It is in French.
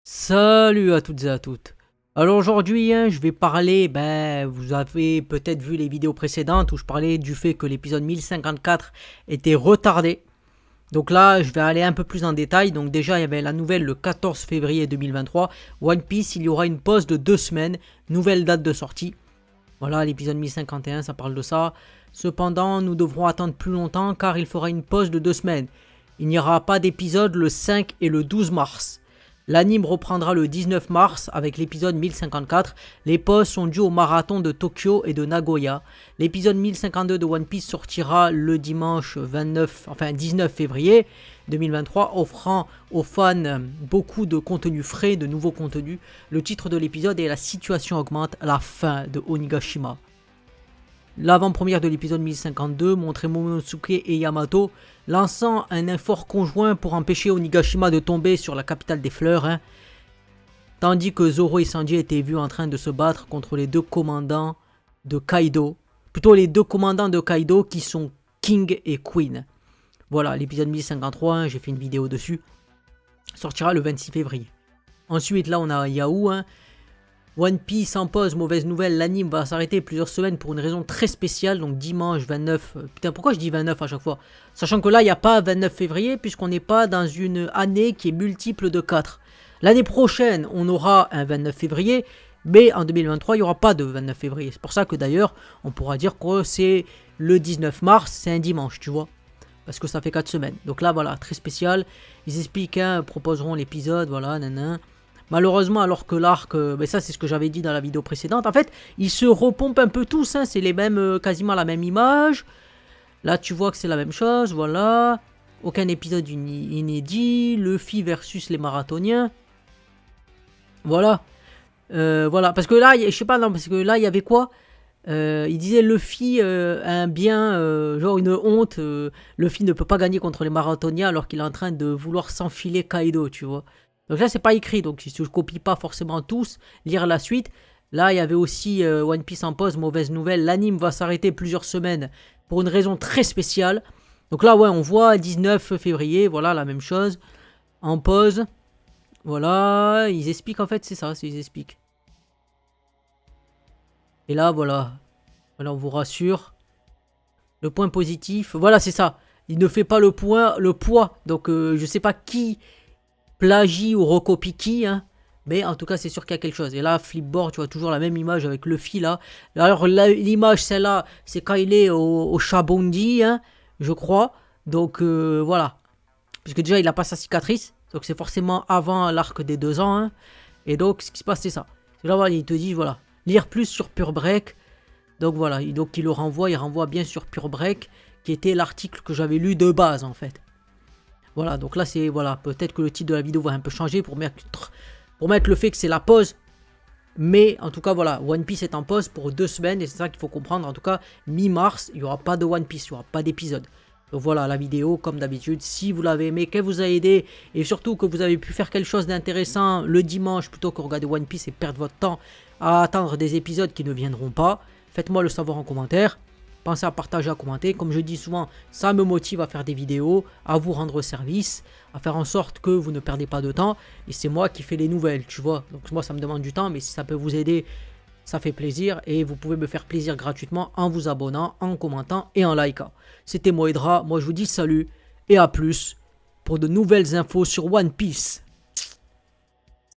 Salut à toutes et à toutes. Alors aujourd'hui, je vais parler, vous avez peut-être vu les vidéos précédentes où je parlais du fait que l'épisode 1054 était retardé. Donc là, je vais aller un peu plus en détail. Donc déjà, il y avait la nouvelle le 14 février 2023. One Piece, il y aura une pause de 2 semaines. Nouvelle date de sortie. Voilà, l'épisode 1051, ça parle de ça. Cependant, nous devrons attendre plus longtemps car il fera une pause de 2 semaines. Il n'y aura pas d'épisode le 5 et le 12 mars. L'anime reprendra le 19 mars avec l'épisode 1054. Les pauses sont dues au marathon de Tokyo et de Nagoya. L'épisode 1052 de One Piece sortira le dimanche 19 février 2023, offrant aux fans beaucoup de contenu frais, de nouveaux contenus. Le titre de l'épisode est La situation augmente, la fin de Onigashima. L'avant-première de l'épisode 1052 montrait Momonosuke et Yamato lançant un effort conjoint pour empêcher Onigashima de tomber sur la capitale des fleurs, tandis que Zoro et Sanji étaient vus en train de se battre contre les deux commandants de Kaido, plutôt les deux commandants de Kaido qui sont King et Queen. Voilà, l'épisode 1053, j'ai fait une vidéo dessus, sortira le 26 février. Ensuite, là, on a Yahoo, One Piece en pause, mauvaise nouvelle, l'anime va s'arrêter plusieurs semaines pour une raison très spéciale, donc dimanche 29... Putain, pourquoi je dis 29 à chaque fois? Sachant que là, il n'y a pas 29 février, puisqu'on n'est pas dans une année qui est multiple de 4. L'année prochaine, on aura un 29 février, mais en 2023, il n'y aura pas de 29 février. C'est pour ça que d'ailleurs, on pourra dire que c'est le 19 mars, c'est un dimanche, tu vois. Parce que ça fait 4 semaines. Donc là, voilà, très spécial. Ils expliquent, proposeront l'épisode, voilà, nanana. Malheureusement, alors que l'arc, ça c'est ce que j'avais dit dans la vidéo précédente, en fait, ils se repompent un peu tous, c'est les mêmes, quasiment la même image. Là, tu vois que c'est la même chose, voilà. Aucun épisode inédit, Luffy versus les marathoniens. Voilà. Voilà, parce que là, je sais pas, non, parce que là, il y avait quoi il disait Luffy a un bien, genre une honte. Luffy ne peut pas gagner contre les marathoniens alors qu'il est en train de vouloir s'enfiler Kaido, tu vois. Donc là, c'est pas écrit, donc si je copie pas forcément tous, lire la suite. Là, il y avait aussi One Piece en pause, mauvaise nouvelle. L'anime va s'arrêter plusieurs semaines pour une raison très spéciale. Donc là, ouais, on voit 19 février, voilà, la même chose. En pause. Voilà, ils expliquent en fait, c'est ça, ils expliquent. Et là, voilà. Voilà, on vous rassure. Le point positif, voilà, c'est ça. Il ne fait pas le poids. Donc, je sais pas qui plagie ou recopie qui, mais en tout cas, c'est sûr qu'il y a quelque chose. Et là, Flipboard, tu vois, toujours la même image avec Luffy, là. Alors, l'image, celle-là, c'est quand il est au Shabondi, je crois. Donc, voilà. Puisque déjà, il n'a pas sa cicatrice. Donc, c'est forcément avant l'arc des 2 ans, Et donc, ce qui se passe, c'est ça. Là, voilà, il te dit, voilà, lire plus sur Pure Break. Donc, voilà. Donc, il renvoie bien sur Pure Break, qui était l'article que j'avais lu de base, en fait. Voilà, donc là, c'est, voilà, peut-être que le titre de la vidéo va un peu changer pour mettre le fait que c'est la pause. Mais, en tout cas, voilà, One Piece est en pause pour 2 semaines, et c'est ça qu'il faut comprendre. En tout cas, mi-mars, il n'y aura pas de One Piece, il n'y aura pas d'épisode. Donc voilà, la vidéo, comme d'habitude, si vous l'avez aimé, qu'elle vous a aidé, et surtout que vous avez pu faire quelque chose d'intéressant le dimanche, plutôt que regarder One Piece et perdre votre temps à attendre des épisodes qui ne viendront pas, faites-moi le savoir en commentaire. Pensez à partager, à commenter. Comme je dis souvent, ça me motive à faire des vidéos, à vous rendre service, à faire en sorte que vous ne perdez pas de temps. Et c'est moi qui fais les nouvelles, tu vois. Donc moi, ça me demande du temps, mais si ça peut vous aider, ça fait plaisir. Et vous pouvez me faire plaisir gratuitement en vous abonnant, en commentant et en likant. C'était Moedra. Moi, je vous dis salut et à plus pour de nouvelles infos sur One Piece.